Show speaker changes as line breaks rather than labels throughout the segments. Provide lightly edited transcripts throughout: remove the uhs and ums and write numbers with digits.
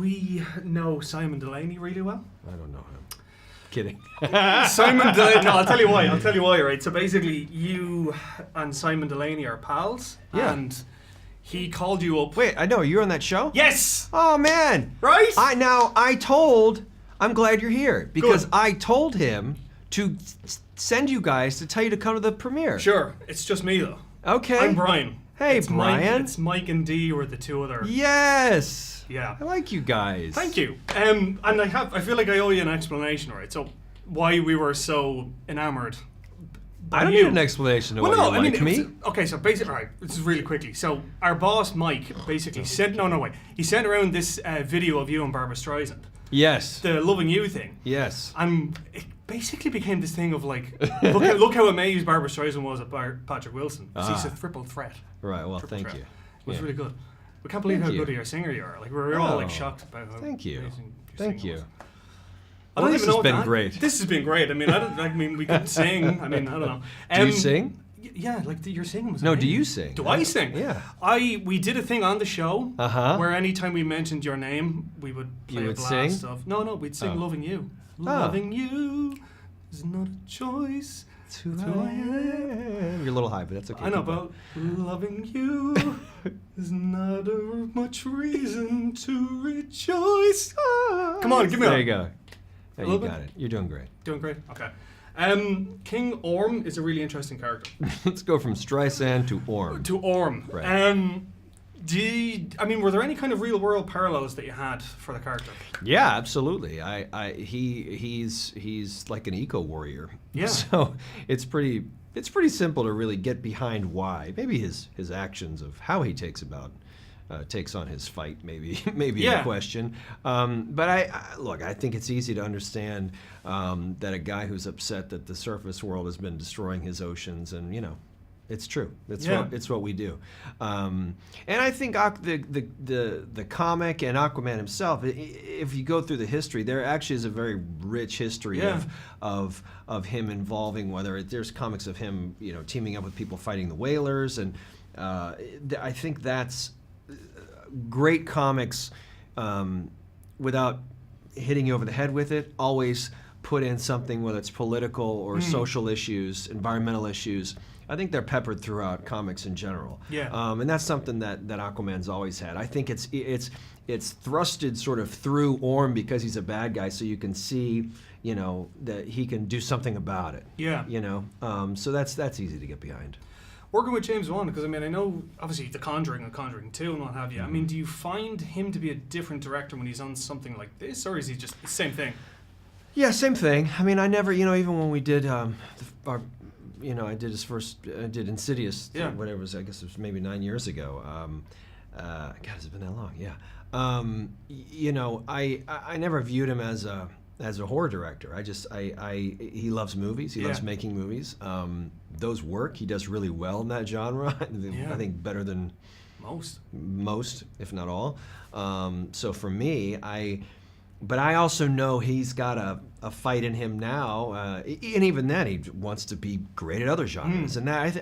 We know Simon Delaney really well.
I don't know him. Kidding.
Simon Delaney. No, I'll tell you why. Right. So basically, you and Simon Delaney are pals.
Yeah.
And he called you up.
Wait, I know you're on that show.
Yes.
Oh man.
Right.
I'm glad you're here because
Good.
I told him to send you guys to tell you to come to the premiere.
Sure. It's just me though.
Okay.
I'm Brian.
Hey,
it's
Brian.
It's Mike and Dee were the two other.
Yes.
Yeah.
I like you guys.
Thank you. And I feel like I owe you an explanation, right? So why we were so enamored.
I don't need an explanation of why you like me.
Okay, so basically, all right, this is really quickly. So our boss Mike basically sent he sent around this video of you and Barbara Streisand.
Yes.
The Loving You thing.
Yes.
And it basically became this thing of like, look how amazed Barbara Streisand was at Patrick Wilson. He's a triple threat.
Right. Well,
Triple
thank
threat.
you.
It was really good. We can't believe
Thank
how
you.
good a singer you are. Like we were all like shocked about how
Thank you.
amazing your
Thank
singing
you.
was.
Well, this has been great.
This has been great. I mean, we could sing. I mean, I don't know.
Do you sing?
Yeah, like your singing was
No,
amazing.
do you sing?
Do I sing?
Yeah.
We did a thing on the show where anytime we mentioned your name, we would play a blast of. No, we'd sing "Loving You." Loving you is not a choice.
It's who I am. You're a little high, but that's okay.
I know, but loving you is not much reason to rejoice. Come on, give me
There
a.
you go. Yeah, you
bit?
got it. You're doing great.
Doing great. Okay. King Orm is a really interesting character.
Let's go from Streisand to Orm.
To Orm.
Right.
Were there any kind of real world parallels that you had for the character?
Yeah, absolutely. He's like an eco warrior.
Yeah.
So it's pretty simple to really get behind why. Maybe his actions of how he takes on his fight maybe a question. But I think it's easy to understand that a guy who's upset that the surface world has been destroying his oceans, and it's true. It's what we do. And I think the comic and Aquaman himself, if you go through the history, there actually is a very rich history of him involving, there's comics of him teaming up with people fighting the whalers, and I think that's great comics, without hitting you over the head with it, always put in something, whether it's political or social issues, environmental issues. I think they're peppered throughout comics in general. Yeah. And that's something that Aquaman's always had. I think it's thrusted sort of through Orm because he's a bad guy, so you can see, that he can do something about it. Yeah. So that's easy to get behind.
Working with James Wan, because I know obviously The Conjuring and Conjuring 2 and what have you. Do you find him to be a different director when he's on something like this, or is he just the same thing?
Yeah, same thing. I never, even when we did I did his first, I did Insidious, whatever it was, I guess it was maybe 9 years ago. God, has it been that long? Yeah. I never viewed him as a horror director. He loves movies. He loves making movies. Those work. He does really well in that genre. I think better than most, if not all. So for me, but I also know he's got a fight in him now, and even then he wants to be great at other genres, and that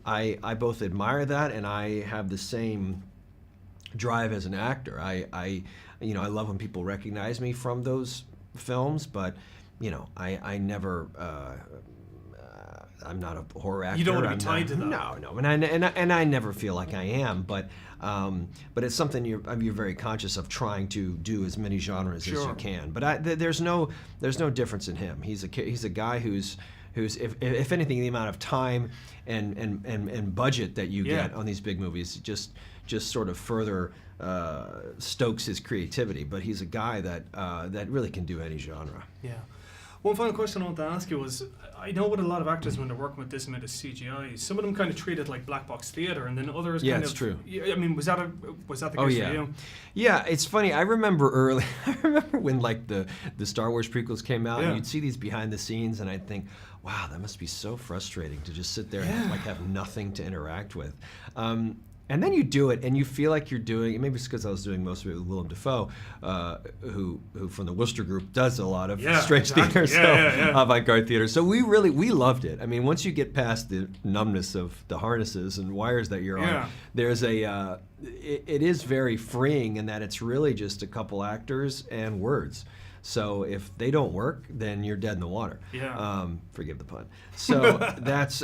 I both admire that, and I have the same drive as an actor. I love when people recognize me from those films, but I never. I'm not a horror actor.
You don't want to be tied to them.
No, and I never feel like I am, but it's something you're very conscious of trying to do as many genres as you can. But there's no difference in him. He's a guy who's if anything, the amount of time and budget that you get on these big movies just sort of further stokes his creativity. But he's a guy that really can do any genre.
Yeah. One final question I want to ask you was, I know with a lot of actors when they're working with this amount of CGI, some of them kind of treat it like black box theatre, and then others kind of... Yeah, it's true. Was that the case for you?
Yeah, it's funny. I remember when like the Star Wars prequels came out, and you'd see these behind the scenes, and I'd think, wow, that must be so frustrating to just sit there and have nothing to interact with. And then you do it, and you feel like you're doing it. Maybe it's because I was doing most of it with Willem Dafoe, who from the Worcester Group does a lot of strange theater, avant-garde theater. So we loved it. I mean, once you get past the numbness of the harnesses and wires that you're on, there's it is very freeing in that it's really just a couple actors and words. So if they don't work, then you're dead in the water.
Yeah.
Forgive the pun. So that's.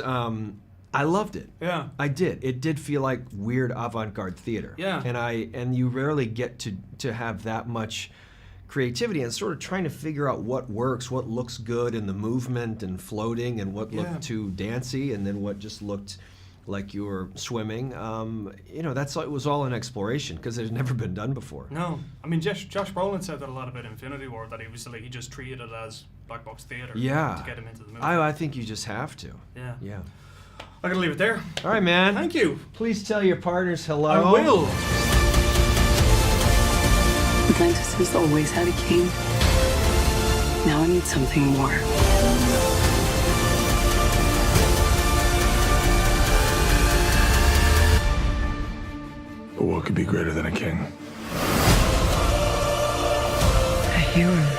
I loved it.
Yeah.
I did. It did feel like weird avant-garde theater.
Yeah.
And you rarely get to have that much creativity and sort of trying to figure out what works, what looks good in the movement and floating, and what looked too dancey, and then what just looked like you were swimming. It was all an exploration because it had never been done before.
No. I mean, Josh Brolin said that a lot about Infinity War, that he just treated it as black box theater to get him into the movie.
I think you just have to.
Yeah.
Yeah.
I'm going to leave it there.
All right, man.
Thank you.
Please tell your partners hello.
I will.
Atlantis has always had a king. Now I need something more.
But what could be greater than a king?
A hero.